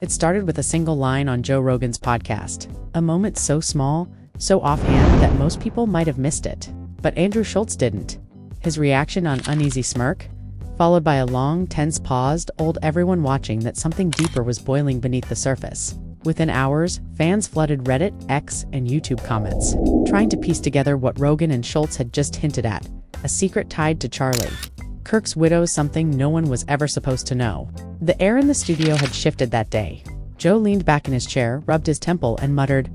It started with a single line on Joe Rogan's podcast, a moment so small, so offhand that most people might have missed it. But Andrew Schulz didn't. His reaction an uneasy smirk, followed by a long, tense pause, told everyone watching that something deeper was boiling beneath the surface. Within hours, fans flooded Reddit, X, and YouTube comments, trying to piece together what Rogan and Schulz had just hinted at, a secret tied to Charlie Kirk's widow, something no one was ever supposed to know. The air in the studio had shifted that day. Joe leaned back in his chair, rubbed his temple, and muttered,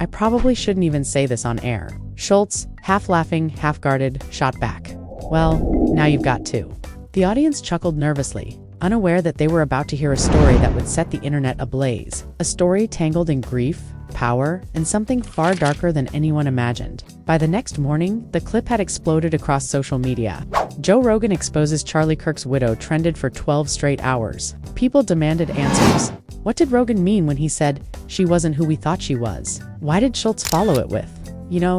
"I probably shouldn't even say this on air." Schulz, half laughing, half guarded, shot back, "Well, now you've got to." The audience chuckled nervously, unaware that they were about to hear a story that would set the internet ablaze. A story tangled in grief, power, and something far darker than anyone imagined. By the next morning, the clip had exploded across social media. Joe Rogan exposes Charlie Kirk's widow trended for 12 straight hours. People demanded answers. What did Rogan mean when he said, "She wasn't who we thought she was"? Why did Schulz follow it with,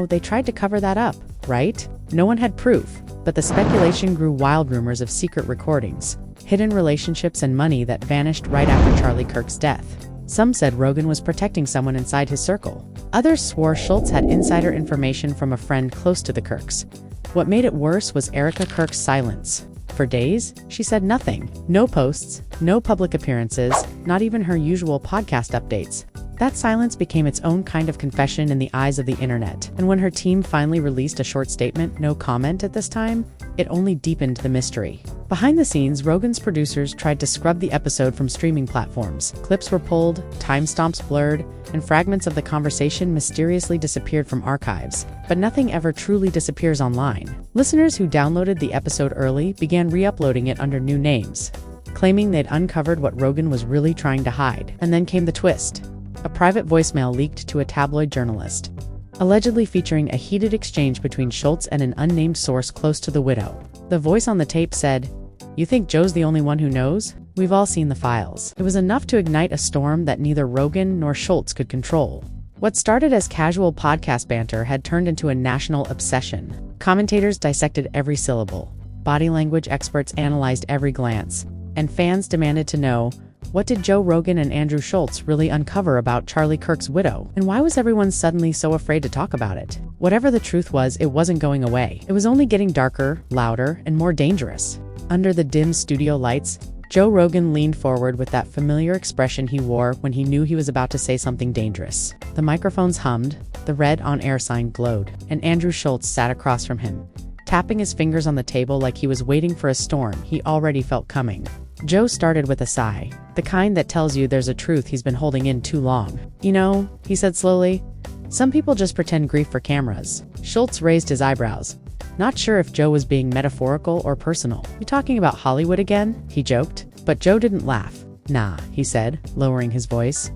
"They tried to cover that up, right?" No one had proof, but the speculation grew. Wild rumors of secret recordings, hidden relationships, and money that vanished right after Charlie Kirk's death. Some said Rogan was protecting someone inside his circle. Others swore Schulz had insider information from a friend close to the Kirks. What made it worse was Erica Kirk's silence. For days, she said nothing. No posts, no public appearances, not even her usual podcast updates. That silence became its own kind of confession in the eyes of the internet. And when her team finally released a short statement, "No comment at this time," it only deepened the mystery. Behind the scenes, Rogan's producers tried to scrub the episode from streaming platforms. Clips were pulled, timestamps blurred, and fragments of the conversation mysteriously disappeared from archives. But nothing ever truly disappears online. Listeners who downloaded the episode early began re-uploading it under new names, claiming they'd uncovered what Rogan was really trying to hide. And then came the twist. A private voicemail leaked to a tabloid journalist, allegedly featuring a heated exchange between Schulz and an unnamed source close to the widow. The voice on the tape said, "You think Joe's the only one who knows? We've all seen the files." It was enough to ignite a storm that neither Rogan nor Schulz could control. What started as casual podcast banter had turned into a national obsession. Commentators dissected every syllable. Body language experts analyzed every glance. And fans demanded to know, what did Joe Rogan and Andrew Schulz really uncover about Charlie Kirk's widow? And why was everyone suddenly so afraid to talk about it? Whatever the truth was, it wasn't going away. It was only getting darker, louder, and more dangerous. Under the dim studio lights, Joe Rogan leaned forward with that familiar expression he wore when he knew he was about to say something dangerous. The microphones hummed, the red on-air sign glowed, and Andrew Schulz sat across from him, tapping his fingers on the table like he was waiting for a storm he already felt coming. Joe started with a sigh, the kind that tells you there's a truth he's been holding in too long. He said slowly, "Some people just pretend grief for cameras." Schulz raised his eyebrows, not sure if Joe was being metaphorical or personal. "You talking about Hollywood again?" he joked. But Joe didn't laugh. "Nah," he said, lowering his voice.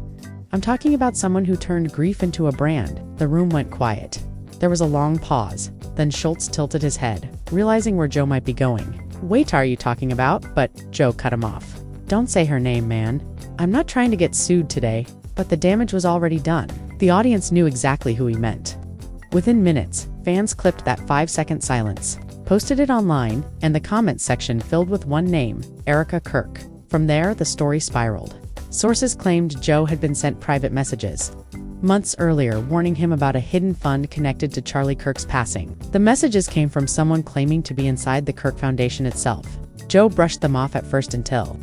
"I'm talking about someone who turned grief into a brand." The room went quiet. There was a long pause. Then Schulz tilted his head, realizing where Joe might be going. "Wait, are you talking about?" But Joe cut him off. "Don't say her name, man. I'm not trying to get sued today." But the damage was already done. The audience knew exactly who he meant. Within minutes, fans clipped that 5-second silence, posted it online, and the comments section filled with one name, Erica Kirk. From there, the story spiraled. Sources claimed Joe had been sent private messages months earlier warning him about a hidden fund connected to Charlie Kirk's passing. The messages came from someone claiming to be inside the Kirk Foundation itself. Joe brushed them off at first until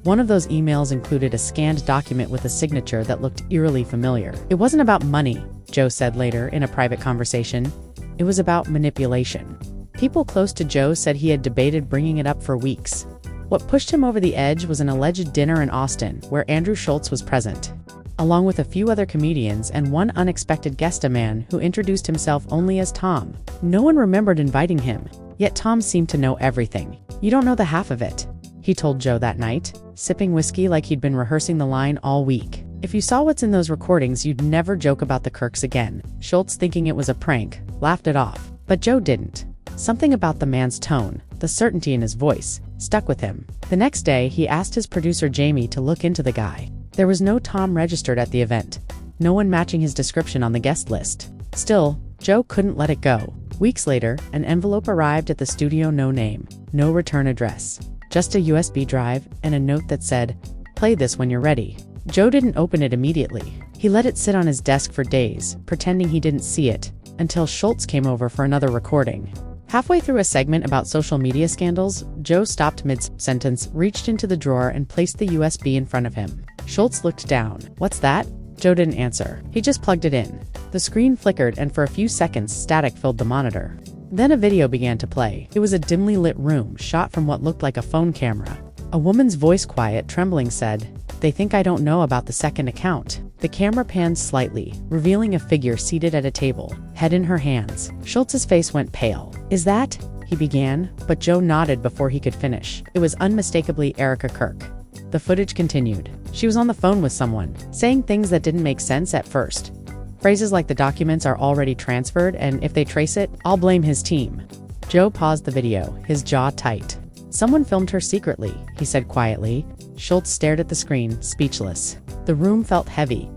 one of those emails included a scanned document with a signature that looked eerily familiar. It wasn't about money, Joe said later in a private conversation. It was about manipulation. People close to Joe said he had debated bringing it up for weeks. What pushed him over the edge was an alleged dinner in Austin where Andrew Schulz was present, along with a few other comedians and one unexpected guest, a man who introduced himself only as Tom. No one remembered inviting him, yet Tom seemed to know everything. "You don't know the half of it," he told Joe that night, sipping whiskey like he'd been rehearsing the line all week. "If you saw what's in those recordings, you'd never joke about the Kirks again." Schulz, thinking it was a prank, laughed it off. But Joe didn't. Something about the man's tone, the certainty in his voice, stuck with him. The next day, he asked his producer Jamie to look into the guy. There was no Tom registered at the event, no one matching his description on the guest list. Still, Joe couldn't let it go. Weeks later, an envelope arrived at the studio, no name, no return address, just a USB drive and a note that said, "Play this when you're ready." Joe didn't open it immediately. He let it sit on his desk for days, pretending he didn't see it, until Schulz came over for another recording. Halfway through a segment about social media scandals, Joe stopped mid-sentence, reached into the drawer, and placed the USB in front of him. Schulz looked down. "What's that?" Joe didn't answer. He just plugged it in. The screen flickered, and for a few seconds, static filled the monitor. Then a video began to play. It was a dimly lit room, shot from what looked like a phone camera. A woman's voice, quiet, trembling, said, "They think I don't know about the second account." The camera panned slightly, revealing a figure seated at a table, head in her hands. Schultz's face went pale. "Is that?" he began, but Joe nodded before he could finish. It was unmistakably Erica Kirk. The footage continued. She was on the phone with someone, saying things that didn't make sense at first. Phrases like, "The documents are already transferred, and if they trace it, I'll blame his team." Joe paused the video, his jaw tight. "Someone filmed her secretly," he said quietly. Schulz stared at the screen, speechless. The room felt heavy,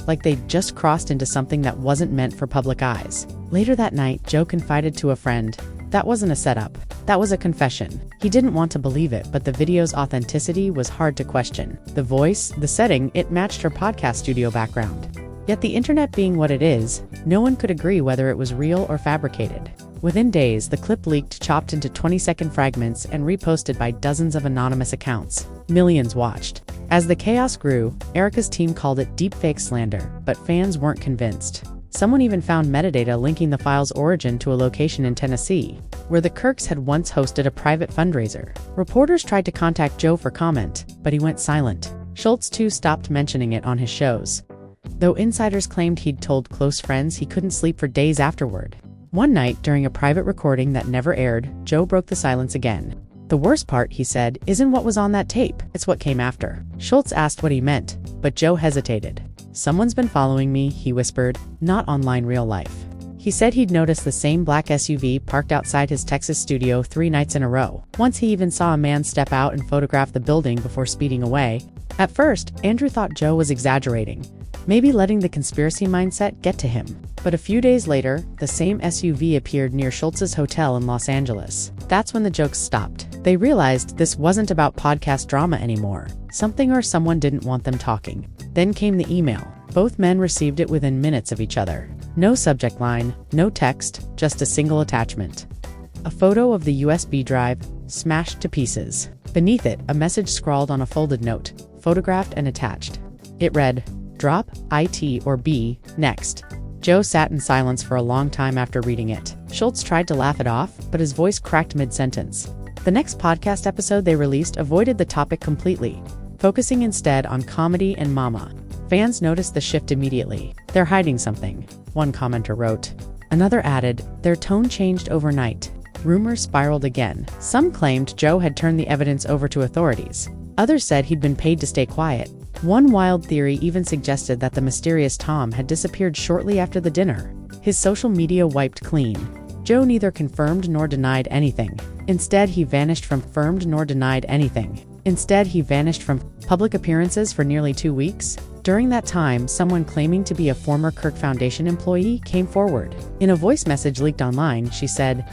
like they'd just crossed into something that wasn't meant for public eyes. Later that night, Joe confided to a friend, "That wasn't a setup. That was a confession." He didn't want to believe it, but the video's authenticity was hard to question. The voice, the setting, it matched her podcast studio background. Yet the internet being what it is, no one could agree whether it was real or fabricated. Within days, the clip leaked, chopped into 20-second fragments, and reposted by dozens of anonymous accounts. Millions watched. As the chaos grew, Erica's team called it deepfake slander, but fans weren't convinced. Someone even found metadata linking the file's origin to a location in Tennessee, where the Kirks had once hosted a private fundraiser. Reporters tried to contact Joe for comment, but he went silent. Schulz too stopped mentioning it on his shows, though insiders claimed he'd told close friends he couldn't sleep for days afterward. One night, during a private recording that never aired, Joe broke the silence again. "The worst part," he said, "isn't what was on that tape, it's what came after." Schulz asked what he meant, but Joe hesitated. "Someone's been following me," he whispered, "not online real life." He said he'd noticed the same black SUV parked outside his Texas studio 3 nights in a row. Once he even saw a man step out and photograph the building before speeding away. At first, Andrew thought Joe was exaggerating, maybe letting the conspiracy mindset get to him. But a few days later, the same SUV appeared near Schultz's hotel in Los Angeles. That's when the jokes stopped. They realized this wasn't about podcast drama anymore. Something or someone didn't want them talking. Then came the email. Both men received it within minutes of each other. No subject line, no text, just a single attachment. A photo of the USB drive, smashed to pieces. Beneath it, a message scrawled on a folded note, photographed and attached. It read, "Drop, IT or B, next." Joe sat in silence for a long time after reading it. Schulz tried to laugh it off, but his voice cracked mid-sentence. The next podcast episode they released avoided the topic completely, focusing instead on comedy and mama. Fans noticed the shift immediately. "They're hiding something," one commenter wrote. Another added, "Their tone changed overnight." Rumors spiraled again. Some claimed Joe had turned the evidence over to authorities. Others said he'd been paid to stay quiet. One wild theory even suggested that the mysterious Tom had disappeared shortly after the dinner. His social media wiped clean. Joe neither confirmed nor denied anything. Instead, he vanished from public appearances for nearly 2 weeks. During that time, someone claiming to be a former Kirk Foundation employee came forward. In a voice message leaked online, she said,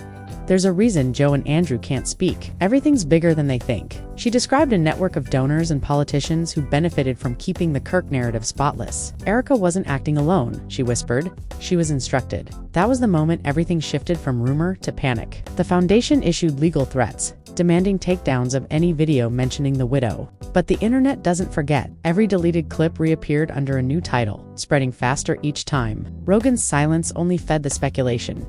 "There's a reason Joe and Andrew can't speak. Everything's bigger than they think." She described a network of donors and politicians who benefited from keeping the Kirk narrative spotless. Erica wasn't acting alone, she whispered. She was instructed. That was the moment everything shifted from rumor to panic. The foundation issued legal threats, demanding takedowns of any video mentioning the widow. But the internet doesn't forget. Every deleted clip reappeared under a new title, spreading faster each time. Rogan's silence only fed the speculation,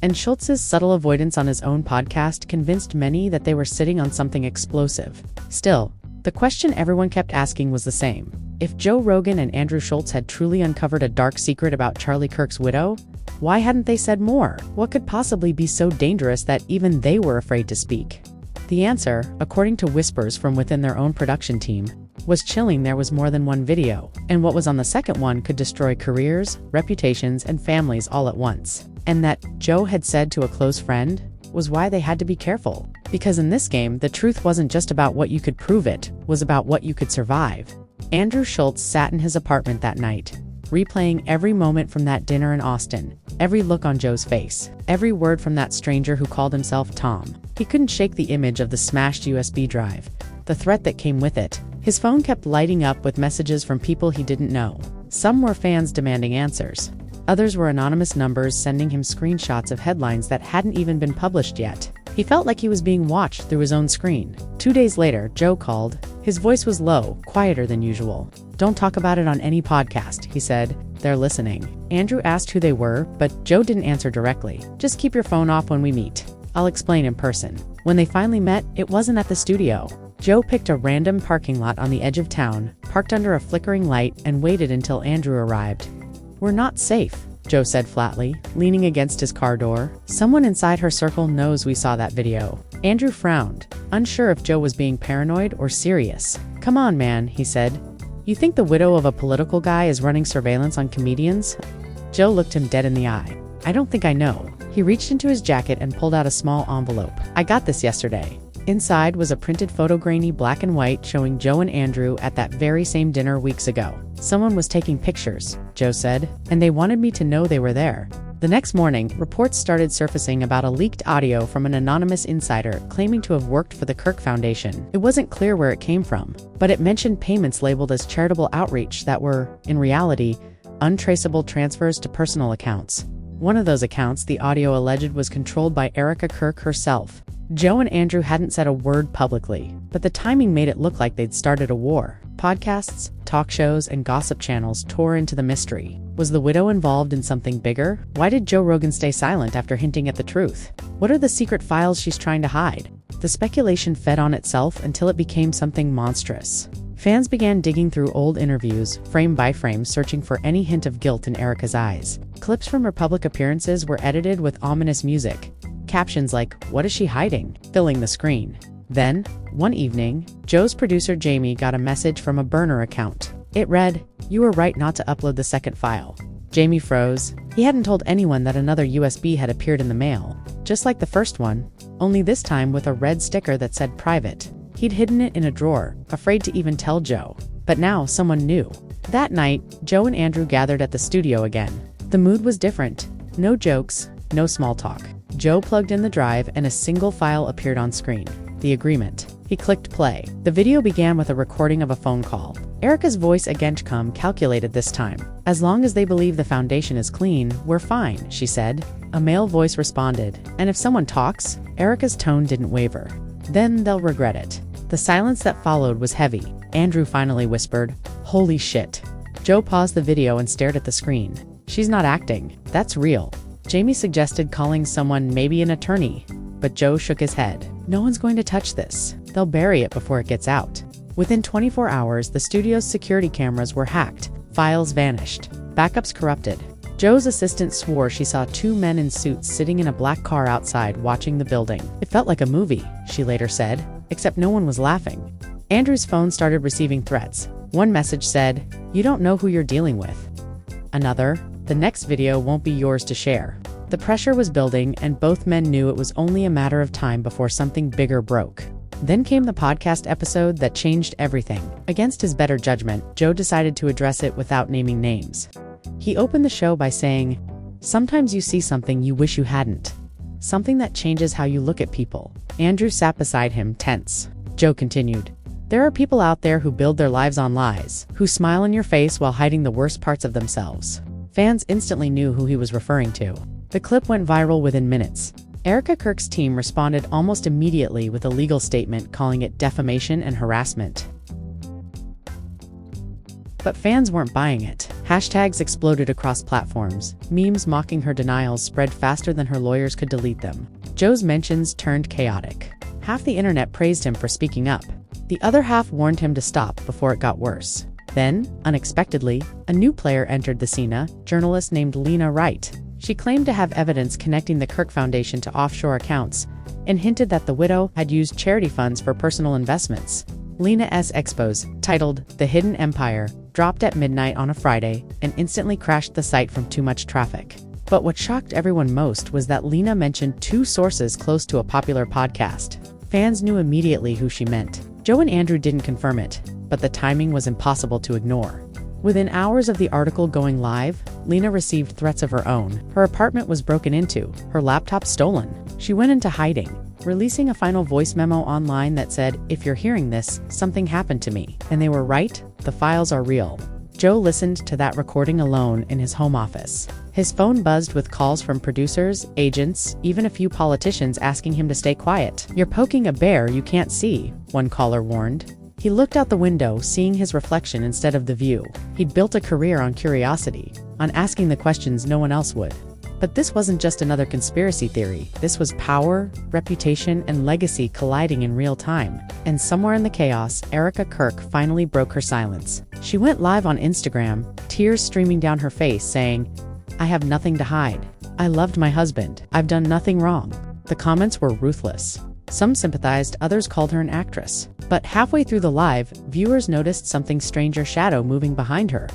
and Schultz's subtle avoidance on his own podcast convinced many that they were sitting on something explosive. Still, the question everyone kept asking was the same. If Joe Rogan and Andrew Schulz had truly uncovered a dark secret about Charlie Kirk's widow, why hadn't they said more? What could possibly be so dangerous that even they were afraid to speak? The answer, according to whispers from within their own production team, was chilling. There was more than one video, and what was on the second one could destroy careers, reputations, and families all at once. And that, Joe had said to a close friend, was why they had to be careful. Because in this game, the truth wasn't just about what you could prove, it was about what you could survive. Andrew Schulz sat in his apartment that night, replaying every moment from that dinner in Austin, every look on Joe's face, every word from that stranger who called himself Tom. He couldn't shake the image of the smashed USB drive, the threat that came with it. His phone kept lighting up with messages from people he didn't know. Some were fans demanding answers. Others were anonymous numbers sending him screenshots of headlines that hadn't even been published yet. He felt like he was being watched through his own screen. 2 days later, Joe called. His voice was low, quieter than usual. "Don't talk about it on any podcast," he said. "They're listening." Andrew asked who they were, but Joe didn't answer directly. "Just keep your phone off when we meet. I'll explain in person." When they finally met, it wasn't at the studio. Joe picked a random parking lot on the edge of town, parked under a flickering light, and waited until Andrew arrived. "We're not safe," Joe said flatly, leaning against his car door. "Someone inside her circle knows we saw that video." Andrew frowned, unsure if Joe was being paranoid or serious. "Come on, man," he said. "You think the widow of a political guy is running surveillance on comedians?" Joe looked him dead in the eye. "I don't think I know." He reached into his jacket and pulled out a small envelope. "I got this yesterday." Inside was a printed photo, grainy black and white, showing Joe and Andrew at that very same dinner weeks ago. "Someone was taking pictures," Joe said, "and they wanted me to know they were there." The next morning, reports started surfacing about a leaked audio from an anonymous insider claiming to have worked for the Kirk Foundation. It wasn't clear where it came from, but it mentioned payments labeled as charitable outreach that were, in reality, untraceable transfers to personal accounts. One of those accounts, the audio alleged, was controlled by Erica Kirk herself. Joe and Andrew hadn't said a word publicly, but the timing made it look like they'd started a war. Podcasts, talk shows, and gossip channels tore into the mystery. Was the widow involved in something bigger? Why did Joe Rogan stay silent after hinting at the truth? What are the secret files she's trying to hide? The speculation fed on itself until it became something monstrous. Fans began digging through old interviews, frame by frame, searching for any hint of guilt in Erica's eyes. Clips from her public appearances were edited with ominous music. Captions like, "What is she hiding?" filling the screen. Then, one evening, Joe's producer Jamie got a message from a burner account. It read, "You were right not to upload the second file." Jamie froze. He hadn't told anyone that another USB had appeared in the mail, just like the first one, only this time with a red sticker that said private. He'd hidden it in a drawer, afraid to even tell Joe. But now someone knew. That night, Joe and Andrew gathered at the studio again. The mood was different. No jokes, no small talk. Joe plugged in the drive and a single file appeared on screen. The agreement. He clicked play. The video began with a recording of a phone call. Erica's voice again calculated this time. "As long as they believe the foundation is clean, we're fine," she said. A male voice responded. "And if someone talks?" Erica's tone didn't waver. "Then they'll regret it." The silence that followed was heavy. Andrew finally whispered, "Holy shit." Joe paused the video and stared at the screen. "She's not acting. That's real." Jamie suggested calling someone, maybe an attorney, but Joe shook his head. "No one's going to touch this. They'll bury it before it gets out." Within 24 hours, the studio's security cameras were hacked. Files vanished. Backups corrupted. Joe's assistant swore she saw two men in suits sitting in a black car outside watching the building. "It felt like a movie," she later said, except no one was laughing. Andrew's phone started receiving threats. One message said, "You don't know who you're dealing with." Another, "The next video won't be yours to share." The pressure was building, and both men knew it was only a matter of time before something bigger broke. Then came the podcast episode that changed everything. Against his better judgment, Joe decided to address it without naming names. He opened the show by saying, "Sometimes you see something you wish you hadn't. Something that changes how you look at people." Andrew sat beside him, tense. Joe continued, "There are people out there who build their lives on lies, who smile in your face while hiding the worst parts of themselves." Fans instantly knew who he was referring to. The clip went viral within minutes. Erica Kirk's team responded almost immediately with a legal statement calling it defamation and harassment. But fans weren't buying it. Hashtags exploded across platforms. Memes mocking her denials spread faster than her lawyers could delete them. Joe's mentions turned chaotic. Half the internet praised him for speaking up. The other half warned him to stop before it got worse. Then, unexpectedly, a new player entered the scene, a journalist named Lena Wright. She claimed to have evidence connecting the Kirk Foundation to offshore accounts and hinted that the widow had used charity funds for personal investments. Lena's expose, titled "The Hidden Empire," dropped at midnight on a Friday and instantly crashed the site from too much traffic. But what shocked everyone most was that Lena mentioned two sources close to a popular podcast. Fans knew immediately who she meant. Joe and Andrew didn't confirm it, but the timing was impossible to ignore. Within hours of the article going live, Lena received threats of her own. Her apartment was broken into, her laptop stolen. She went into hiding. releasing a final voice memo online that said, "If you're hearing this, something happened to me." And they were right, the files are real. Joe listened to that recording alone in his home office. His phone buzzed with calls from producers, agents, even a few politicians asking him to stay quiet. "You're poking a bear you can't see," one caller warned. He looked out the window, seeing his reflection instead of the view. He'd built a career on curiosity, on asking the questions no one else would. But this wasn't just another conspiracy theory. This was power, reputation, and legacy colliding in real time. And somewhere in the chaos, Erica Kirk finally broke her silence. She went live on Instagram, tears streaming down her face, saying, "I have nothing to hide. I loved my husband. I've done nothing wrong." The comments were ruthless. Some sympathized, others called her an actress. But halfway through the live, viewers noticed something strange, a shadow moving behind her.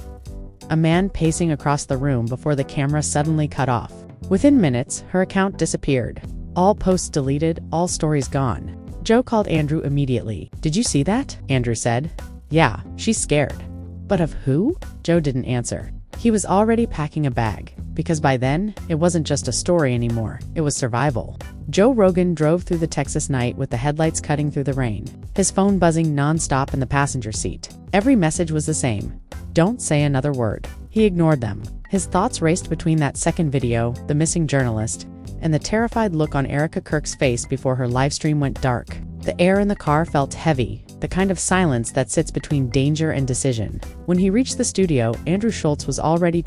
A man pacing across the room before the camera suddenly cut off. Within minutes, her account disappeared. All posts deleted, all stories gone. Joe called Andrew immediately. "Did you see that?" Andrew said. "Yeah, she's scared." "But of who?" Joe didn't answer. He was already packing a bag, because by then, it wasn't just a story anymore, it was survival. Joe Rogan drove through the Texas night with the headlights cutting through the rain, his phone buzzing non-stop in the passenger seat. Every message was the same: "Don't say another word." He ignored them. His thoughts raced between that second video, the missing journalist, and the terrified look on Erica Kirk's face before her livestream went dark. The air in the car felt heavy, the kind of silence that sits between danger and decision. When he reached the studio, Andrew Schulz was already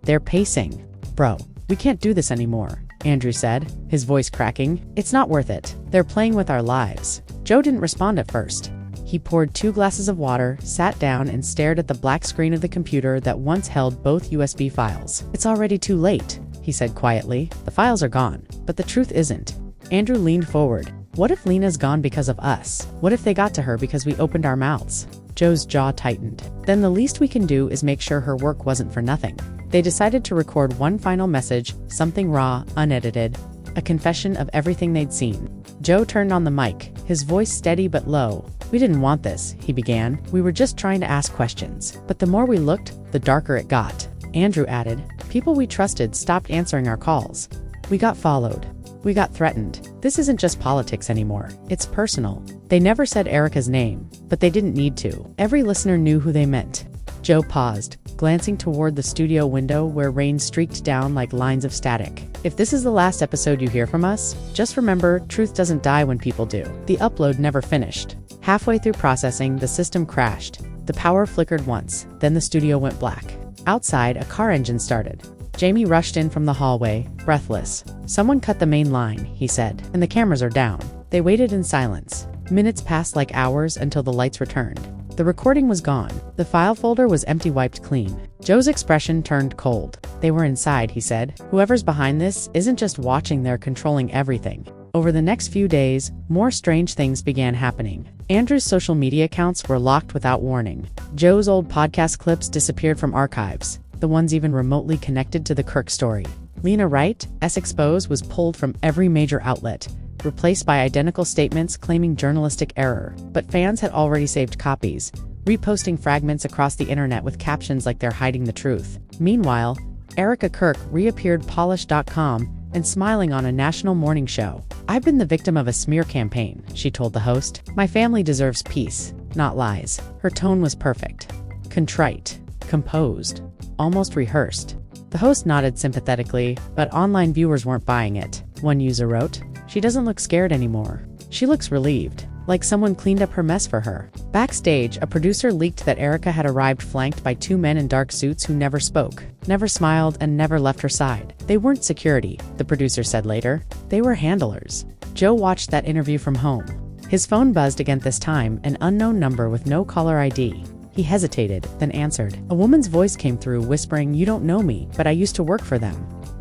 there pacing. "Bro, we can't do this anymore," Andrew said, his voice cracking. "It's not worth it. They're playing with our lives." Joe didn't respond at first. He poured 2 glasses of water, sat down, and stared at the black screen of the computer that once held both USB files. "It's already too late," he said quietly. "The files are gone, but the truth isn't." Andrew leaned forward. "What if Lena's gone because of us? What if they got to her because we opened our mouths?" Joe's jaw tightened. "Then the least we can do is make sure her work wasn't for nothing." They decided to record one final message, something raw, unedited, a confession of everything they'd seen. Joe turned on the mic, his voice steady but low. "We didn't want this," he began. "We were just trying to ask questions. But the more we looked, the darker it got." Andrew added, "People we trusted stopped answering our calls. We got followed. We got threatened. This isn't just politics anymore. It's personal." They never said Erica's name, but they didn't need to. Every listener knew who they meant. Joe paused, glancing toward the studio window where rain streaked down like lines of static. "If this is the last episode you hear from us, just remember, truth doesn't die when people do." The upload never finished. Halfway through processing, the system crashed. The power flickered once, then the studio went black. Outside, a car engine started. Jamie rushed in from the hallway, breathless. "Someone cut the main line," he said, "and the cameras are down." They waited in silence. Minutes passed like hours until the lights returned. The recording was gone. The file folder was empty, wiped clean. Joe's expression turned cold. "They were inside," he said. "Whoever's behind this isn't just watching, they're controlling everything." Over the next few days, more strange things began happening. Andrew's social media accounts were locked without warning. Joe's old podcast clips disappeared from archives, the ones even remotely connected to the Kirk story. Lena Wright's expose was pulled from every major outlet, replaced by identical statements claiming journalistic error. But fans had already saved copies, reposting fragments across the internet with captions like "They're hiding the truth." Meanwhile, Erica Kirk reappeared polished.com and smiling on a national morning show. "I've been the victim of a smear campaign," she told the host. "My family deserves peace, not lies." Her tone was perfect. Contrite, composed, almost rehearsed. The host nodded sympathetically, but online viewers weren't buying it. One user wrote, "She doesn't look scared anymore. She looks relieved, like someone cleaned up her mess for her." Backstage, a producer leaked that Erica had arrived flanked by 2 men in dark suits who never spoke, never smiled, and never left her side. "They weren't security," the producer said later. "They were handlers." Joe watched that interview from home. His phone buzzed again, this time an unknown number with no caller ID. He hesitated, then answered. A woman's voice came through, whispering, "You don't know me, but I used to work for them."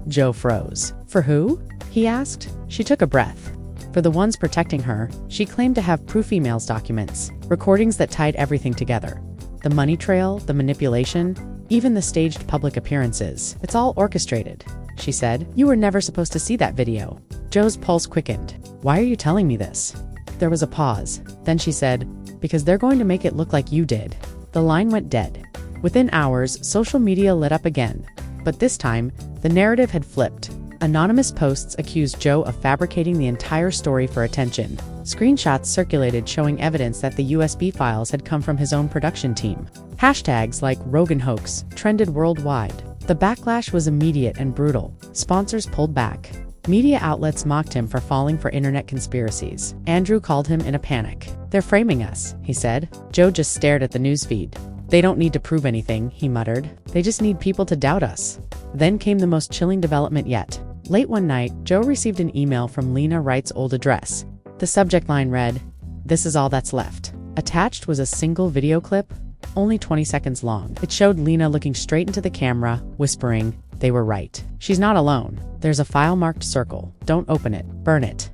Joe froze. "For who?" he asked. She took a breath. For the ones protecting her, she claimed to have proof emails, documents, recordings that tied everything together. The money trail, the manipulation, even the staged public appearances. "It's all orchestrated," she said. "You were never supposed to see that video." Joe's pulse quickened. "Why are you telling me this?" There was a pause. Then she said, "Because they're going to make it look like you did." The line went dead. Within hours, social media lit up again. But this time, the narrative had flipped. Anonymous posts accused Joe of fabricating the entire story for attention. Screenshots circulated showing evidence that the USB files had come from his own production team. Hashtags like Rogan hoax trended worldwide. The backlash was immediate and brutal. Sponsors pulled back. Media outlets mocked him for falling for internet conspiracies. Andrew called him in a panic. "They're framing us," he said. Joe just stared at the newsfeed. "They don't need to prove anything," he muttered. "They just need people to doubt us." Then came the most chilling development yet. Late one night, Joe received an email from Lena Wright's old address. The subject line read, "This is all that's left." Attached was a single video clip, only 20 seconds long. It showed Lena looking straight into the camera, whispering, "They were right. She's not alone. There's a file marked circle. Don't open it. Burn it."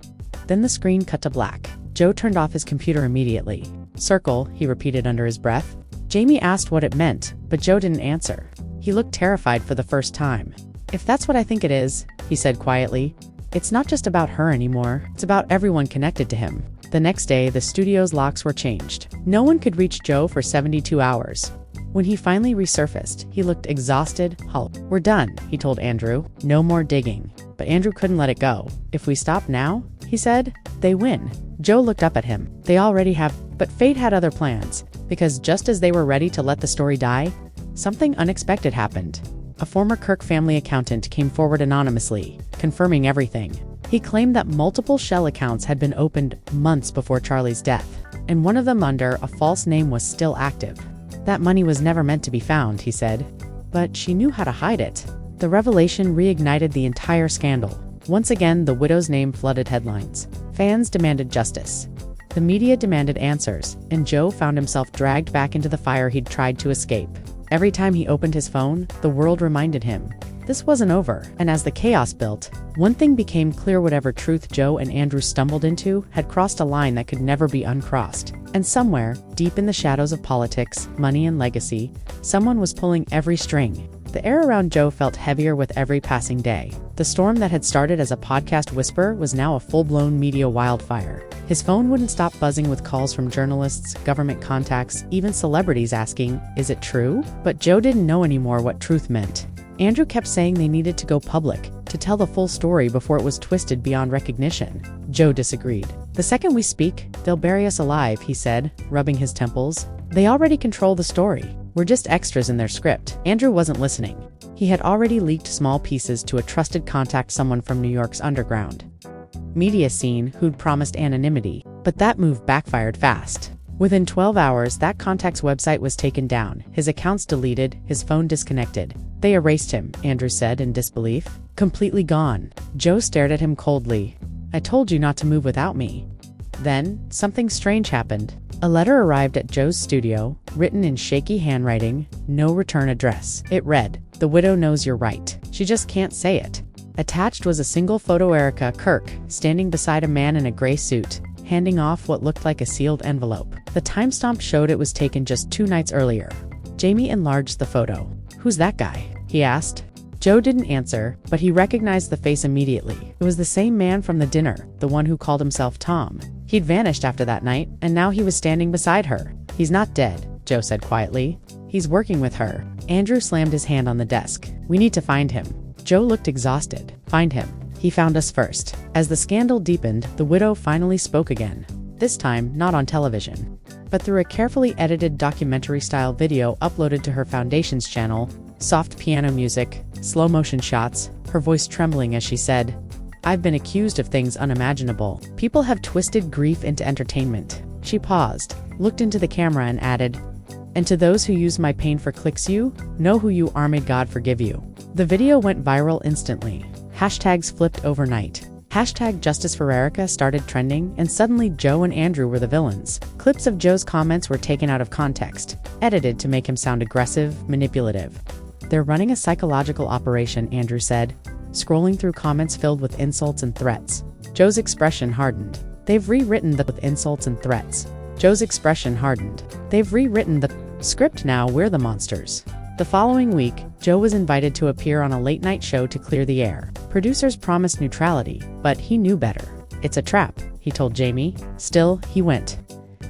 Then the screen cut to black. Joe turned off his computer immediately. "Circle," he repeated under his breath. Jamie asked what it meant, but Joe didn't answer. He looked terrified for the first time. "If that's what I think it is," he said quietly, "it's not just about her anymore. It's about everyone connected to him." The next day, the studio's locks were changed. No one could reach Joe for 72 hours. When he finally resurfaced, he looked exhausted, hollow. "We're done," he told Andrew. "No more digging." But Andrew couldn't let it go. "If we stop now," he said, "they win." Joe looked up at him. "They already have," but fate had other plans, because just as they were ready to let the story die, something unexpected happened. A former Kirk family accountant came forward anonymously, confirming everything. He claimed that multiple shell accounts had been opened months before Charlie's death, and one of them under a false name was still active. "That money was never meant to be found," he said. "But she knew how to hide it." The revelation reignited the entire scandal. Once again, the widow's name flooded headlines. Fans demanded justice. The media demanded answers, and Joe found himself dragged back into the fire he'd tried to escape. Every time he opened his phone, the world reminded him this wasn't over. And as the chaos built, one thing became clear: whatever truth Joe and Andrew stumbled into had crossed a line that could never be uncrossed. And somewhere, deep in the shadows of politics, money, and legacy, someone was pulling every string. The air around Joe felt heavier with every passing day. The storm that had started as a podcast whisper was now a full-blown media wildfire. His phone wouldn't stop buzzing with calls from journalists, government contacts, even celebrities asking, "Is it true?" But Joe didn't know anymore what truth meant. Andrew kept saying they needed to go public, to tell the full story before it was twisted beyond recognition. Joe disagreed. "The second we speak, they'll bury us alive," he said, rubbing his temples. "They already control the story. We're just extras in their script." Andrew wasn't listening. He had already leaked small pieces to a trusted contact, someone from New York's underground media scene who'd promised anonymity. But that move backfired fast. Within 12 hours, that contact's website was taken down, his accounts deleted, his phone disconnected. "They erased him," Andrew said in disbelief. "Completely gone." Joe stared at him coldly. "I told you not to move without me." Then, something strange happened. A letter arrived at Joe's studio, written in shaky handwriting, no return address. It read, "The widow knows you're right. She just can't say it." Attached was a single photo: Erica, Kirk, standing beside a man in a gray suit, handing off what looked like a sealed envelope. The timestamp showed it was taken just 2 nights earlier. Jamie enlarged the photo. "Who's that guy?" he asked. Joe didn't answer, but he recognized the face immediately. It was the same man from the dinner, the one who called himself Tom. He'd vanished after that night, and now he was standing beside her. "He's not dead," Joe said quietly. "He's working with her." Andrew slammed his hand on the desk. "We need to find him." Joe looked exhausted. "Find him. He found us first." As the scandal deepened, the widow finally spoke again. This time, not on television, but through a carefully edited documentary-style video uploaded to her Foundation's channel. Soft piano music, slow-motion shots, her voice trembling as she said, "I've been accused of things unimaginable. People have twisted grief into entertainment." She paused, looked into the camera and added, "And to those who use my pain for clicks, you know who you are. May God forgive you." The video went viral instantly. Hashtags flipped overnight. Hashtag Justice for Erica started trending, and suddenly Joe and Andrew were the villains. Clips of Joe's comments were taken out of context, edited to make him sound aggressive, manipulative. "They're running a psychological operation," Andrew said, scrolling through comments filled with insults and threats. Joe's expression hardened. "They've rewritten the with insults and threats." Joe's expression hardened. "They've rewritten the script. Now we're the monsters." The following week, Joe was invited to appear on a late-night show to clear the air. Producers promised neutrality, but he knew better. "It's a trap," he told Jamie. Still, he went.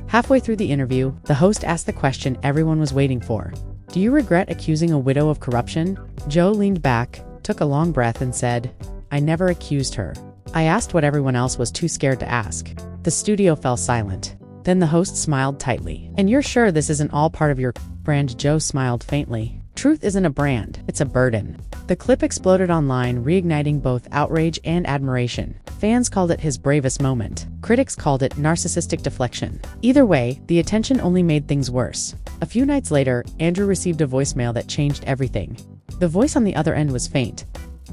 Halfway through the interview, the host asked the question everyone was waiting for. "Do you regret accusing a widow of corruption?" Joe leaned back, took a long breath and said, I never accused her. I asked what everyone else was too scared to ask. The studio fell silent. Then the host smiled tightly. And you're sure this isn't all part of your brand? Joe smiled faintly. Truth isn't a brand, it's a burden. The clip exploded online, reigniting both outrage and admiration. Fans called it his bravest moment. Critics called it narcissistic deflection. Either way, the attention only made things worse. A few nights later, Andrew received a voicemail that changed everything. The voice on the other end was faint,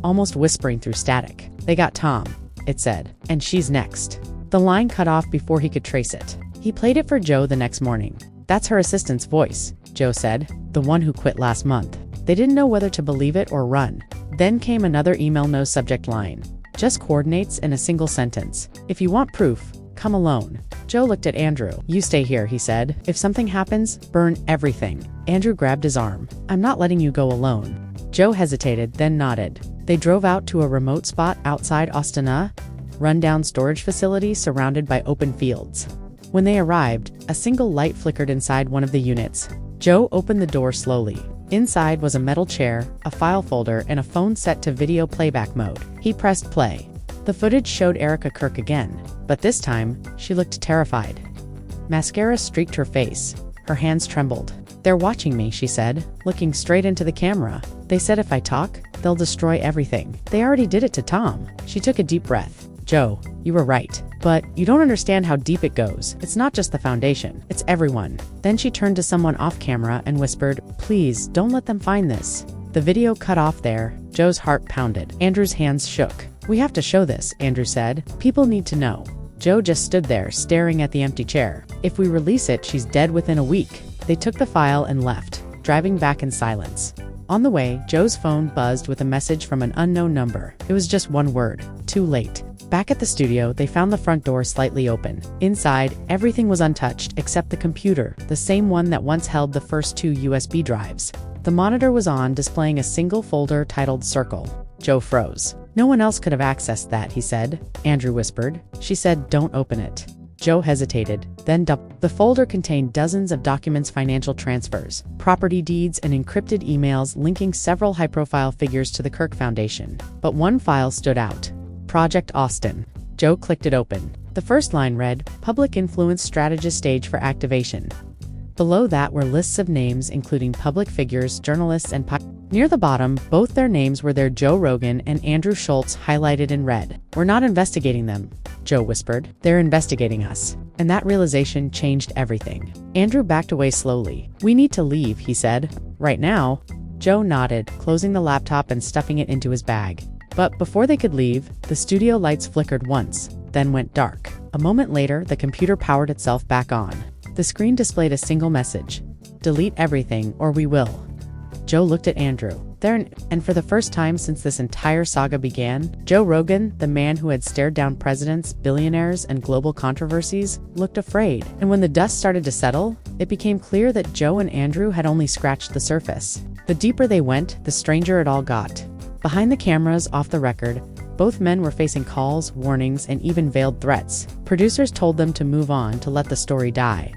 almost whispering through static. "They got Tom," it said, "and she's next." The line cut off before he could trace it. He played it for Joe the next morning. "That's her assistant's voice," Joe said, "the one who quit last month." They didn't know whether to believe it or run. Then came another email, no subject line. Just coordinates in a single sentence. "If you want proof, come alone." Joe looked at Andrew. "You stay here," he said. "If something happens, burn everything." Andrew grabbed his arm. "I'm not letting you go alone." Joe hesitated, then nodded. They drove out to a remote spot outside Austin, a rundown storage facility surrounded by open fields. When they arrived, a single light flickered inside one of the units. Joe opened the door slowly. Inside was a metal chair, a file folder, and a phone set to video playback mode. He pressed play. The footage showed Kirk again, but this time, she looked terrified. Mascara streaked her face. Her hands trembled. "They're watching me," she said, looking straight into the camera. "They said if I talk, they'll destroy everything. They already did it to Tom." She took a deep breath. "Joe, you were right. But you don't understand how deep it goes. It's not just the foundation, it's everyone." Then she turned to someone off camera and whispered, "Please, don't let them find this." The video cut off there. Joe's heart pounded. Andrew's hands shook. "We have to show this," Andrew said. "People need to know." Joe just stood there, staring at the empty chair. "If we release it, she's dead within a week." They took the file and left, driving back in silence. On the way, Joe's phone buzzed with a message from an unknown number. It was just one word: too late. Back at the studio, they found the front door slightly open. Inside, everything was untouched except the computer, the same one that once held the first 2 USB drives. The monitor was on, displaying a single folder titled Circle. Joe froze. "No one else could have accessed that," he said. Andrew whispered. She said, "Don't open it." Joe hesitated, then the folder contained dozens of documents, financial transfers, property deeds, and encrypted emails linking several high-profile figures to the Kirk Foundation. But one file stood out. Project Austin. Joe clicked it open. The first line read, "Public Influence Strategist Stage for Activation." Below that were lists of names including public figures, journalists, and near the bottom, both their names were there: Joe Rogan and Andrew Schulz, highlighted in red. "We're not investigating them," Joe whispered. "They're investigating us." And that realization changed everything. Andrew backed away slowly. "We need to leave," he said. "Right now?" Joe nodded, closing the laptop and stuffing it into his bag. But before they could leave, the studio lights flickered once, then went dark. A moment later, the computer powered itself back on. The screen displayed a single message: "Delete everything or we will." Joe looked at Andrew. And for the first time since this entire saga began, Joe Rogan, the man who had stared down presidents, billionaires, and global controversies, looked afraid. And when the dust started to settle, it became clear that Joe and Andrew had only scratched the surface. The deeper they went, the stranger it all got. Behind the cameras, off the record, both men were facing calls, warnings, and even veiled threats. Producers told them to move on, to let the story die.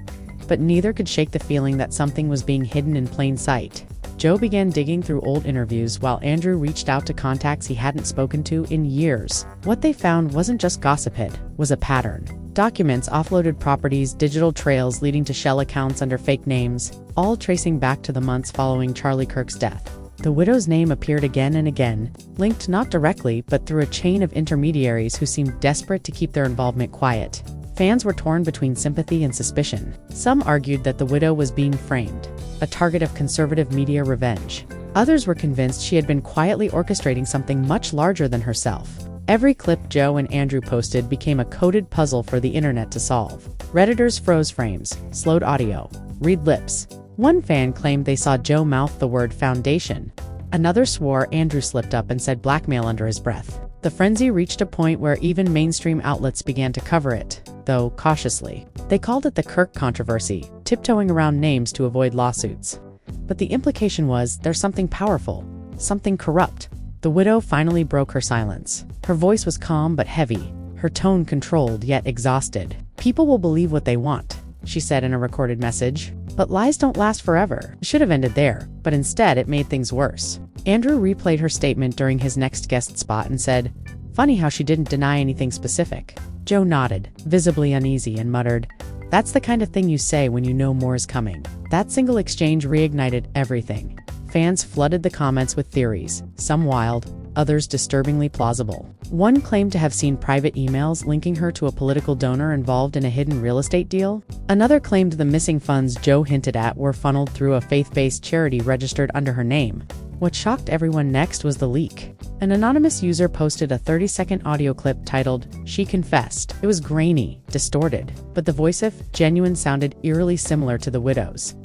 But neither could shake the feeling that something was being hidden in plain sight. Joe began digging through old interviews while Andrew reached out to contacts he hadn't spoken to in years. What they found wasn't just gossip, it was a pattern. Documents, offloaded properties, digital trails leading to shell accounts under fake names, all tracing back to the months following Charlie Kirk's death. The widow's name appeared again and again, linked not directly but through a chain of intermediaries who seemed desperate to keep their involvement quiet. Fans were torn between sympathy and suspicion. Some argued that the widow was being framed, a target of conservative media revenge. Others were convinced she had been quietly orchestrating something much larger than herself. Every clip Joe and Andrew posted became a coded puzzle for the internet to solve. Redditors froze frames, slowed audio, read lips. One fan claimed they saw Joe mouth the word foundation. Another swore Andrew slipped up and said blackmail under his breath. The frenzy reached a point where even mainstream outlets began to cover it, though cautiously. They called it the Kirk controversy, tiptoeing around names to avoid lawsuits. But the implication was there's something powerful, something corrupt. The widow finally broke her silence. Her voice was calm but heavy, her tone controlled yet exhausted. "People will believe what they want," she said in a recorded message. "But lies don't last forever." It should have ended there, but instead it made things worse. Andrew replayed her statement during his next guest spot and said, "Funny how she didn't deny anything specific." Joe nodded, visibly uneasy, and muttered, "That's the kind of thing you say when you know more is coming." That single exchange reignited everything. Fans flooded the comments with theories, some wild, others disturbingly plausible. One claimed to have seen private emails linking her to a political donor involved in a hidden real estate deal. Another claimed the missing funds Joe hinted at were funneled through a faith-based charity registered under her name. What shocked everyone next was the leak. An anonymous user posted a 30-second audio clip titled, "She Confessed." It was grainy, distorted, but the voice, if genuine, sounded eerily similar to the widow's.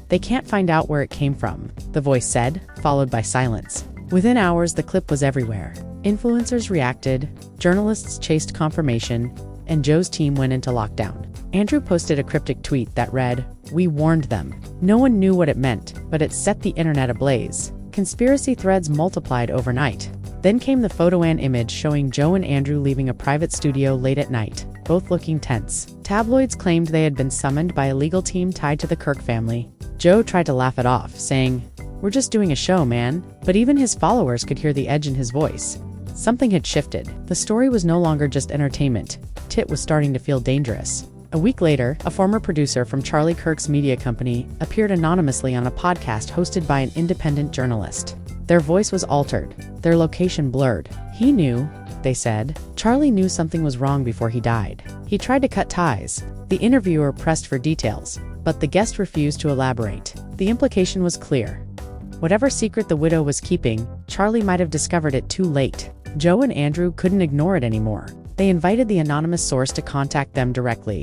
"They can't find out where it came from," the voice said, followed by silence. Within hours, the clip was everywhere. Influencers reacted, journalists chased confirmation, and Joe's team went into lockdown. Andrew posted a cryptic tweet that read, "We warned them." No one knew what it meant, but it set the internet ablaze. Conspiracy threads multiplied overnight. Then came the photo and image showing Joe and Andrew leaving a private studio late at night, both looking tense. Tabloids claimed they had been summoned by a legal team tied to the Kirk family. Joe tried to laugh it off, saying, "We're just doing a show, man." But even his followers could hear the edge in his voice. Something had shifted. The story was no longer just entertainment. Tit was starting to feel dangerous. A week later, a former producer from Charlie Kirk's media company appeared anonymously on a podcast hosted by an independent journalist. Their voice was altered, their location blurred. "He knew," they said. "Charlie knew something was wrong before he died. He tried to cut ties." The interviewer pressed for details, but the guest refused to elaborate. The implication was clear. Whatever secret the widow was keeping, Charlie might have discovered it too late. Joe and Andrew couldn't ignore it anymore. They invited the anonymous source to contact them directly.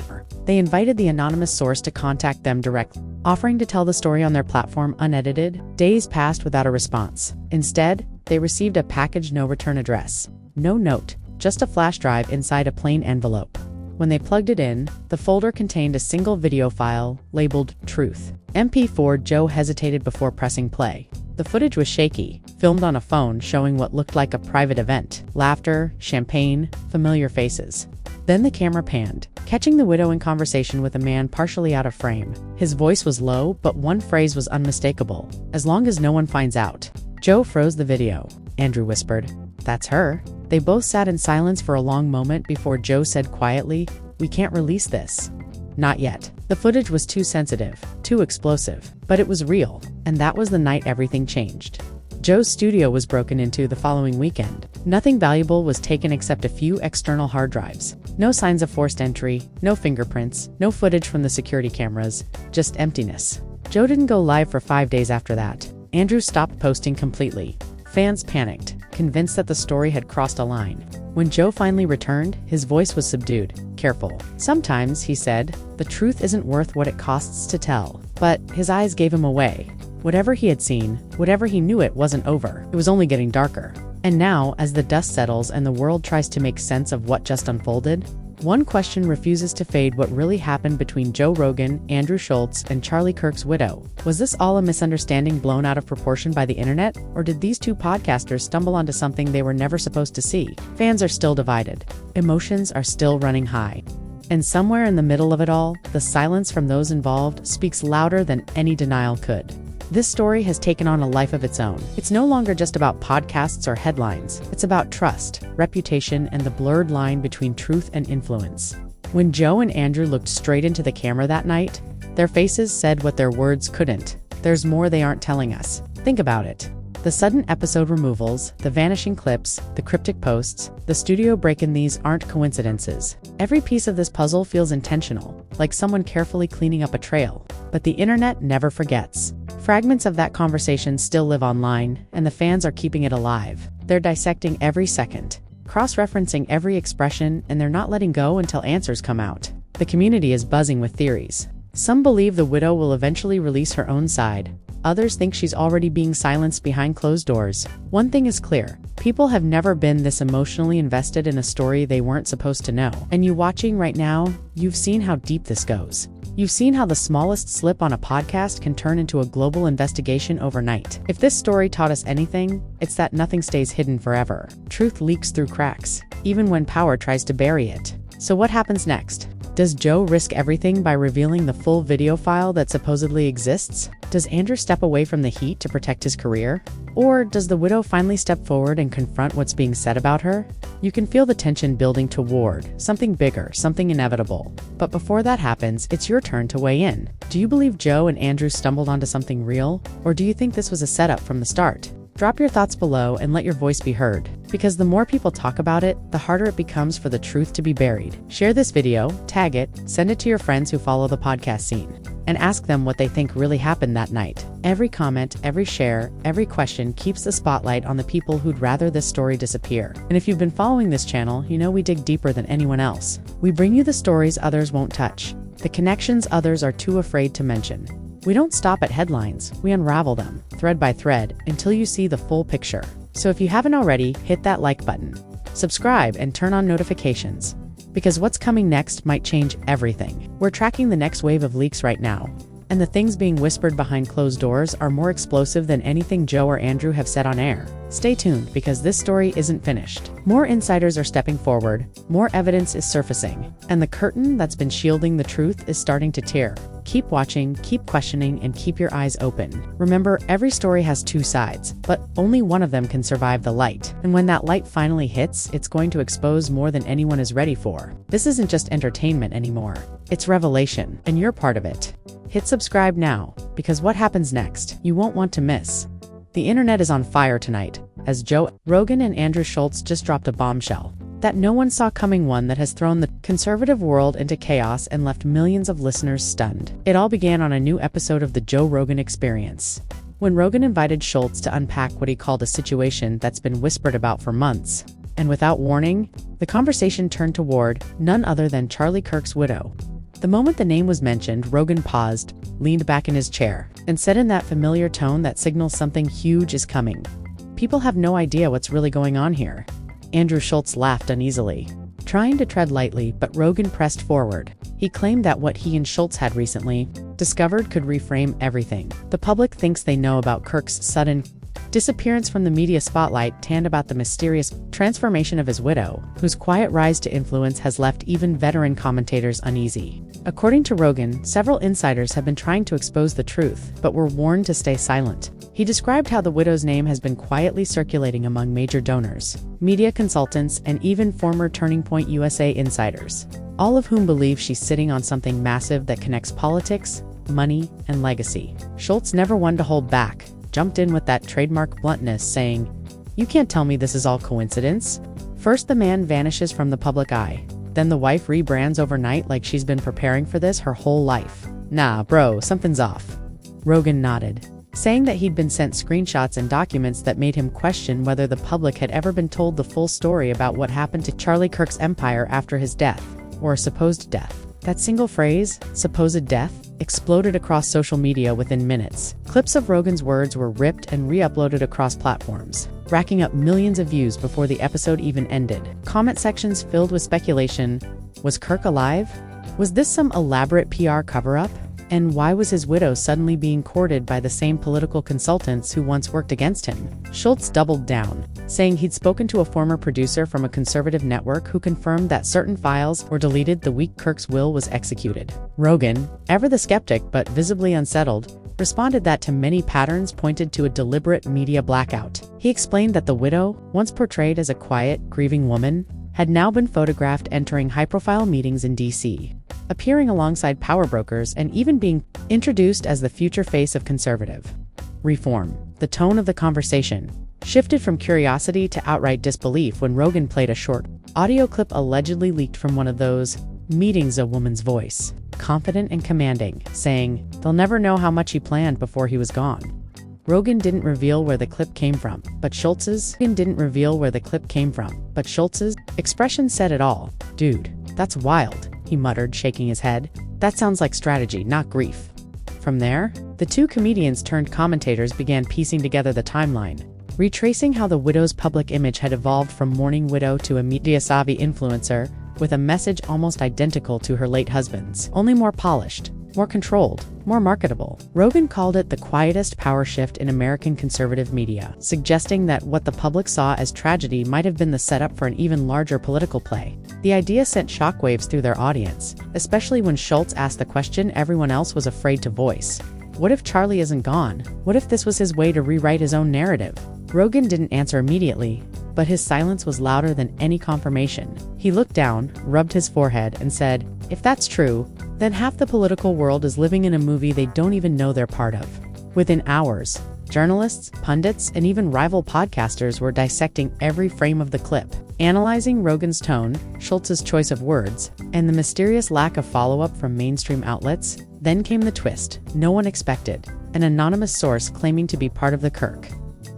Offering to tell the story on their platform unedited. Days passed without a response. Instead, they received a package no return address. No note, just a flash drive inside a plain envelope. When they plugged it in, the folder contained a single video file labeled Truth. MP4. Joe hesitated before pressing play. The footage was shaky, filmed on a phone showing what looked like a private event. Laughter, champagne, familiar faces. Then the camera panned, catching the widow in conversation with a man partially out of frame. His voice was low, but one phrase was unmistakable. "As long as no one finds out." Joe froze the video. Andrew whispered, "That's her." They both sat in silence for a long moment before Joe said quietly, "We can't release this." Not yet. The footage was too sensitive, too explosive, but it was real, and that was the night everything changed. Joe's studio was broken into the following weekend. Nothing valuable was taken except a few external hard drives. No signs of forced entry, no fingerprints, no footage from the security cameras, just emptiness. Joe didn't go live for 5 days after that. Andrew stopped posting completely. Fans panicked, convinced that the story had crossed a line. When Joe finally returned, his voice was subdued, careful. "Sometimes," he said, "the truth isn't worth what it costs to tell." But his eyes gave him away. Whatever he had seen, whatever he knew, it wasn't over. It was only getting darker. And now, as the dust settles and the world tries to make sense of what just unfolded, one question refuses to fade: what really happened between Joe Rogan, Andrew Schulz, and Charlie Kirk's widow? Was this all a misunderstanding blown out of proportion by the internet? Or did these two podcasters stumble onto something they were never supposed to see? Fans are still divided. Emotions are still running high. And somewhere in the middle of it all, the silence from those involved speaks louder than any denial could. This story has taken on a life of its own. It's no longer just about podcasts or headlines. It's about trust, reputation, and the blurred line between truth and influence. When Joe and Andrew looked straight into the camera that night, their faces said what their words couldn't. There's more they aren't telling us. Think about it. The sudden episode removals, the vanishing clips, the cryptic posts, the studio break-in, these aren't coincidences. Every piece of this puzzle feels intentional, like someone carefully cleaning up a trail. But the internet never forgets. Fragments of that conversation still live online, and the fans are keeping it alive. They're dissecting every second, cross-referencing every expression, and they're not letting go until answers come out. The community is buzzing with theories. Some believe the widow will eventually release her own side. Others think she's already being silenced behind closed doors. One thing is clear: people have never been this emotionally invested in a story they weren't supposed to know. And you watching right now, you've seen how deep this goes. You've seen how the smallest slip on a podcast can turn into a global investigation overnight. If this story taught us anything, it's that nothing stays hidden forever. Truth leaks through cracks, even when power tries to bury it. So what happens next? Does Joe risk everything by revealing the full video file that supposedly exists? Does Andrew step away from the heat to protect his career? Or does the widow finally step forward and confront what's being said about her? You can feel the tension building toward something bigger, something inevitable. But before that happens, it's your turn to weigh in. Do you believe Joe and Andrew stumbled onto something real? Or do you think this was a setup from the start? Drop your thoughts below and let your voice be heard. Because the more people talk about it, the harder it becomes for the truth to be buried. Share this video, tag it, send it to your friends who follow the podcast scene, and ask them what they think really happened that night. Every comment, every share, every question keeps the spotlight on the people who'd rather this story disappear. And if you've been following this channel, you know we dig deeper than anyone else. We bring you the stories others won't touch, the connections others are too afraid to mention. We don't stop at headlines, we unravel them, thread by thread, until you see the full picture. So if you haven't already, hit that like button, subscribe, and turn on notifications. Because what's coming next might change everything. We're tracking the next wave of leaks right now, and the things being whispered behind closed doors are more explosive than anything Joe or Andrew have said on air. Stay tuned, because this story isn't finished. More insiders are stepping forward, more evidence is surfacing, and the curtain that's been shielding the truth is starting to tear. Keep watching, keep questioning, and keep your eyes open. Remember, every story has two sides, but only one of them can survive the light. And when that light finally hits, it's going to expose more than anyone is ready for. This isn't just entertainment anymore. It's revelation, and you're part of it. Hit subscribe now, because what happens next, you won't want to miss. The internet is on fire tonight, as Joe Rogan and Andrew Schulz just dropped a bombshell that no one saw coming, one that has thrown the conservative world into chaos and left millions of listeners stunned. It all began on a new episode of the Joe Rogan Experience, when Rogan invited Schulz to unpack what he called a situation that's been whispered about for months. And without warning, the conversation turned toward none other than Kirk's widow. The moment the name was mentioned, Rogan paused, leaned back in his chair, and said in that familiar tone that signals something huge is coming. People have no idea what's really going on here. Andrew Schulz laughed uneasily, trying to tread lightly, but Rogan pressed forward. He claimed that what he and Schulz had recently discovered could reframe everything. The public thinks they know about Kirk's sudden disappearance from the media spotlight and about the mysterious transformation of his widow, whose quiet rise to influence has left even veteran commentators uneasy. According to Rogan, several insiders have been trying to expose the truth, but were warned to stay silent. He described how the widow's name has been quietly circulating among major donors, media consultants, and even former Turning Point USA insiders, all of whom believe she's sitting on something massive that connects politics, money, and legacy. Schulz, never one to hold back, jumped in with that trademark bluntness, saying, "You can't tell me this is all coincidence." First the man vanishes from the public eye, then the wife rebrands overnight like she's been preparing for this her whole life. "Nah, bro, something's off." Rogan nodded, saying that he'd been sent screenshots and documents that made him question whether the public had ever been told the full story about what happened to Kirk's empire after his death, or supposed death. That single phrase, supposed death, exploded across social media within minutes. Clips of Rogan's words were ripped and re-uploaded across platforms, racking up millions of views before the episode even ended. Comment sections filled with speculation. Was Kirk alive? Was this some elaborate PR cover-up? And why was his widow suddenly being courted by the same political consultants who once worked against him? Schulz doubled down, saying he'd spoken to a former producer from a conservative network who confirmed that certain files were deleted the week Kirk's will was executed. Rogan, ever the skeptic but visibly unsettled, responded that to many patterns pointed to a deliberate media blackout. He explained that the widow, once portrayed as a quiet, grieving woman, had now been photographed entering high-profile meetings in D.C., appearing alongside power brokers, and even being introduced as the future face of conservative reform. The tone of the conversation shifted from curiosity to outright disbelief when Rogan played a short audio clip allegedly leaked from one of those meetings, a woman's voice, confident and commanding, saying, "They'll never know how much he planned before he was gone." Rogan didn't reveal where the clip came from, but Schulz's expression said it all. "Dude, that's wild," he muttered, shaking his head. "That sounds like strategy, not grief." From there, the two comedians turned commentators began piecing together the timeline, retracing how the widow's public image had evolved from mourning widow to a media-savvy influencer with a message almost identical to her late husband's, only more polished. more controlled, more marketable. Rogan called it the quietest power shift in American conservative media, suggesting that what the public saw as tragedy might have been the setup for an even larger political play. The idea sent shockwaves through their audience, especially when Schulz asked the question everyone else was afraid to voice. What if Charlie isn't gone? What if this was his way to rewrite his own narrative? Rogan didn't answer immediately, but his silence was louder than any confirmation. He looked down, rubbed his forehead, and said, "If that's true, then half the political world is living in a movie they don't even know they're part of." Within hours, journalists, pundits, and even rival podcasters were dissecting every frame of the clip, analyzing Rogan's tone, Schultz's choice of words, and the mysterious lack of follow-up from mainstream outlets. Then came the twist no one expected: an anonymous source claiming to be part of the Kirk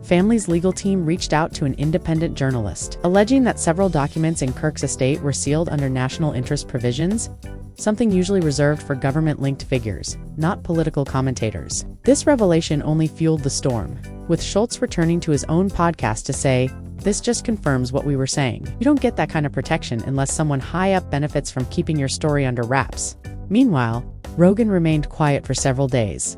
family's legal team reached out to an independent journalist, alleging that several documents in Kirk's estate were sealed under national interest provisions, something usually reserved for government-linked figures, not political commentators. This revelation only fueled the storm, with Schulz returning to his own podcast to say, "This just confirms what we were saying. You don't get that kind of protection unless someone high up benefits from keeping your story under wraps." Meanwhile, Rogan remained quiet for several days,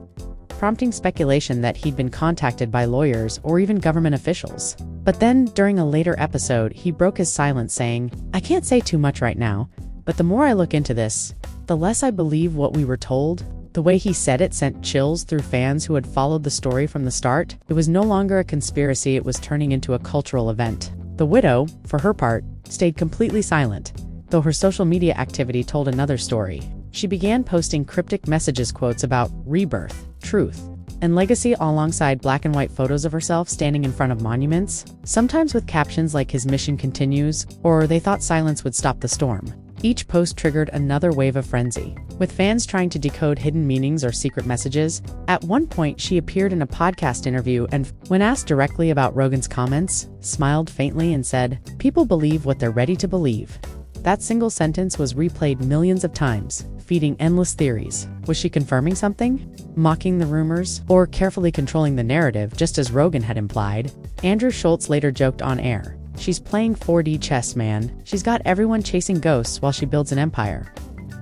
prompting speculation that he'd been contacted by lawyers or even government officials. But then, during a later episode, he broke his silence saying, "I can't say too much right now, but the more I look into this, the less I believe what we were told." The way he said it sent chills through fans who had followed the story from the start. It was no longer a conspiracy, it was turning into a cultural event. The widow, for her part, stayed completely silent, though her social media activity told another story. She began posting cryptic messages, quotes about rebirth, truth, and legacy alongside black and white photos of herself standing in front of monuments, sometimes with captions like "His mission continues" or "They thought silence would stop the storm." Each post triggered another wave of frenzy, with fans trying to decode hidden meanings or secret messages. At one point, she appeared in a podcast interview and, when asked directly about Rogan's comments, smiled faintly and said, "People believe what they're ready to believe." That single sentence was replayed millions of times, feeding endless theories. Was she confirming something? Mocking the rumors? Or carefully controlling the narrative, just as Rogan had implied? Andrew Schulz later joked on air, "She's playing 4D chess, man. She's got everyone chasing ghosts while she builds an empire."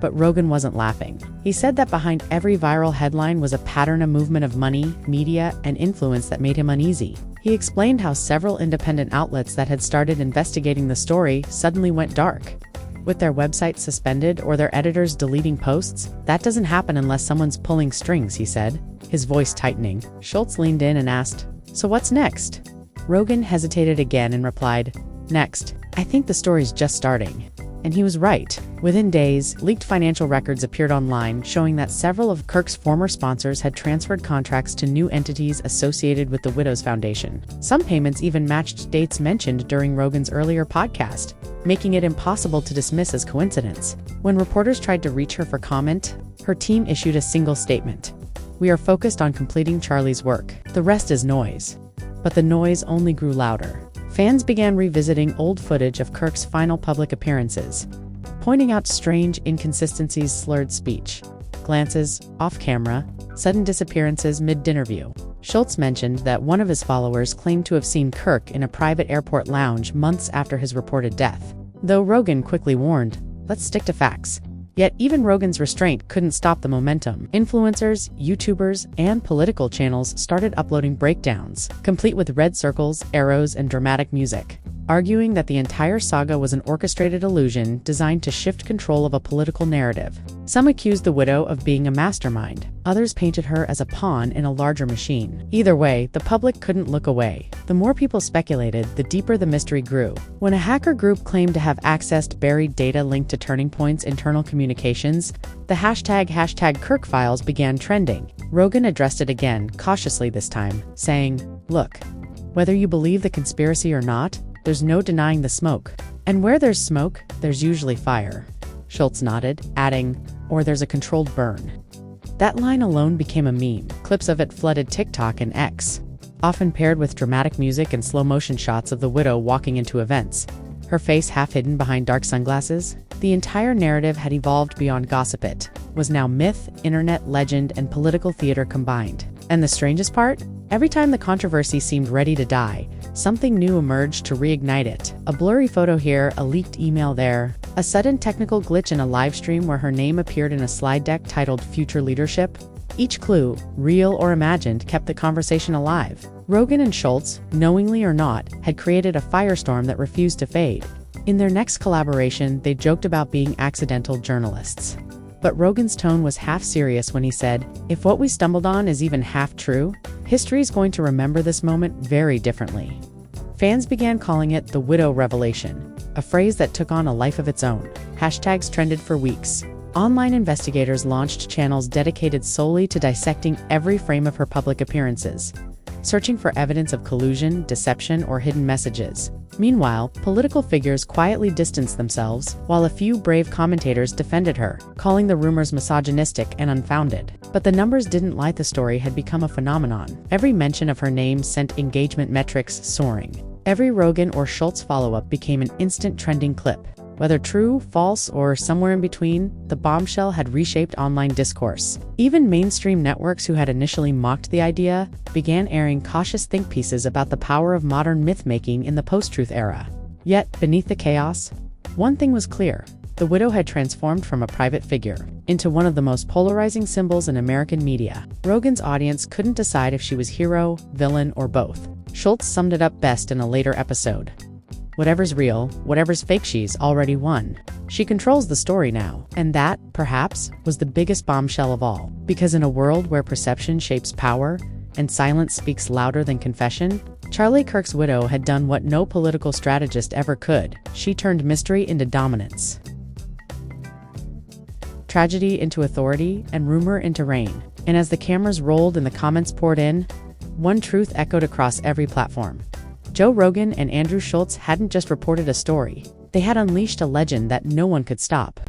But Rogan wasn't laughing. He said that behind every viral headline was a pattern, a movement of money, media, and influence that made him uneasy. He explained how several independent outlets that had started investigating the story suddenly went dark, with their websites suspended or their editors deleting posts. "That doesn't happen unless someone's pulling strings," he said, his voice tightening. Schulz leaned in and asked, "So what's next?" Rogan hesitated again and replied, "Next, I think the story's just starting." And he was right. Within days, leaked financial records appeared online showing that several of Kirk's former sponsors had transferred contracts to new entities associated with the Widows Foundation. Some payments even matched dates mentioned during Rogan's earlier podcast, making it impossible to dismiss as coincidence. When reporters tried to reach her for comment, her team issued a single statement: "We are focused on completing Charlie's work. The rest is noise." But the noise only grew louder. Fans began revisiting old footage of Kirk's final public appearances, pointing out strange inconsistencies, slurred speech, glances off camera, sudden disappearances mid-interview. Schulz mentioned that one of his followers claimed to have seen Kirk in a private airport lounge months after his reported death, though Rogan quickly warned, "Let's stick to facts." Yet even Rogan's restraint couldn't stop the momentum. Influencers, YouTubers, and political channels started uploading breakdowns, complete with red circles, arrows, and dramatic music, arguing that the entire saga was an orchestrated illusion designed to shift control of a political narrative. Some accused the widow of being a mastermind. Others painted her as a pawn in a larger machine. Either way, the public couldn't look away. The more people speculated, the deeper the mystery grew. When a hacker group claimed to have accessed buried data linked to Turning Point's internal communications, the hashtag Kirk files began trending. Rogan addressed it again, cautiously this time, saying, "Look, whether you believe the conspiracy or not, there's no denying the smoke. And where there's smoke, there's usually fire." Schulz nodded, adding, "Or there's a controlled burn." That line alone became a meme. Clips of it flooded TikTok and X, often paired with dramatic music and slow-motion shots of the widow walking into events, her face half hidden behind dark sunglasses. The entire narrative had evolved beyond gossip. It was now myth, internet legend, and political theater combined. And the strangest part? Every time the controversy seemed ready to die, something new emerged to reignite it. A blurry photo here, a leaked email there, A sudden technical glitch in a live stream where her name appeared in a slide deck titled Future Leadership? Each clue, real or imagined, kept the conversation alive. Rogan and Schulz, knowingly or not, had created a firestorm that refused to fade. In their next collaboration, they joked about being accidental journalists. But Rogan's tone was half serious when he said, "If what we stumbled on is even half true, history's going to remember this moment very differently." Fans began calling it the widow revelation, a phrase that took on a life of its own. Hashtags trended for weeks. Online investigators launched channels dedicated solely to dissecting every frame of her public appearances, searching for evidence of collusion, deception, or hidden messages. Meanwhile, political figures quietly distanced themselves, while a few brave commentators defended her, calling the rumors misogynistic and unfounded. But the numbers didn't lie. The story had become a phenomenon. Every mention of her name sent engagement metrics soaring. Every Rogan or Schulz follow-up became an instant trending clip. Whether true, false, or somewhere in between, the bombshell had reshaped online discourse. Even mainstream networks who had initially mocked the idea began airing cautious think pieces about the power of modern myth-making in the post-truth era. Yet, beneath the chaos, one thing was clear. The widow had transformed from a private figure into one of the most polarizing symbols in American media. Rogan's audience couldn't decide if she was hero, villain, or both. Schulz summed it up best in a later episode. "Whatever's real, whatever's fake, she's already won. She controls the story now." And that, perhaps, was the biggest bombshell of all. Because in a world where perception shapes power and silence speaks louder than confession, Charlie Kirk's widow had done what no political strategist ever could. She turned mystery into dominance, tragedy into authority, and rumor into reign. And as the cameras rolled and the comments poured in, one truth echoed across every platform. Joe Rogan and Andrew Schulz hadn't just reported a story. They had unleashed a legend that no one could stop.